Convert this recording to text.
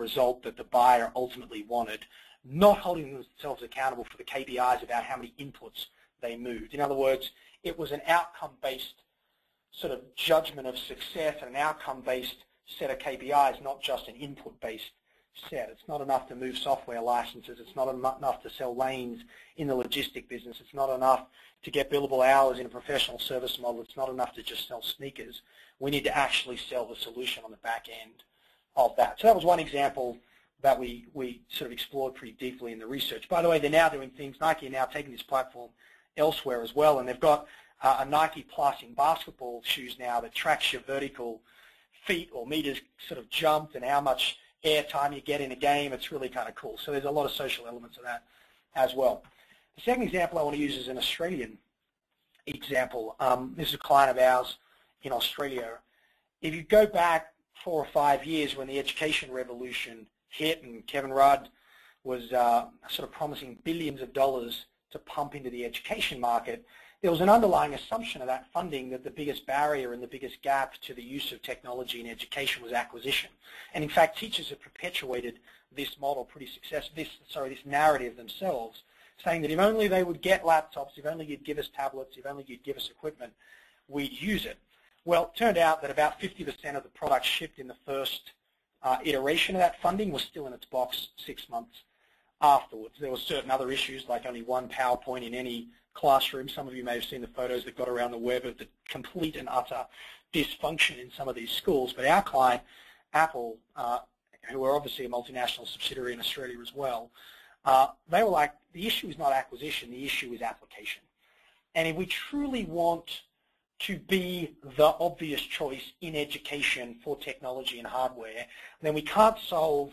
result that the buyer ultimately wanted, not holding themselves accountable for the KPIs about how many inputs they moved. In other words, it was an outcome-based sort of judgment of success and an outcome-based set of KPIs, not just an input-based set. It's not enough to move software licenses. It's not enough to sell lanes in the logistic business. It's not enough to get billable hours in a professional service model. It's not enough to just sell sneakers. We need to actually sell the solution on the back end of that. So that was one example that we sort of explored pretty deeply in the research. By the way, they're now doing things, Nike are now taking this platform elsewhere as well, and they've got a Nike Plus in basketball shoes now that tracks your vertical feet or meters sort of jumped and how much air time you get in a game. It's really kind of cool. So there's a lot of social elements of that as well. The second example I want to use is an Australian example. This is a client of ours in Australia. If you go back 4 or 5 years when the education revolution hit and Kevin Rudd was sort of promising billions of dollars to pump into the education market, there was an underlying assumption of that funding that the biggest barrier and the biggest gap to the use of technology in education was acquisition. And in fact, teachers have perpetuated this model pretty successfully, this narrative themselves, saying that if only they would get laptops, if only you'd give us tablets, if only you'd give us equipment, we'd use it. Well, it turned out that about 50% of the products shipped in the first iteration of that funding was still in its box 6 months afterwards. There were certain other issues, like only one PowerPoint in any classroom. Some of you may have seen the photos that got around the web of the complete and utter dysfunction in some of these schools. But our client, Apple, who are obviously a multinational subsidiary in Australia as well, they were like, the issue is not acquisition, the issue is application. And if we truly want to be the obvious choice in education for technology and hardware, then we can't solve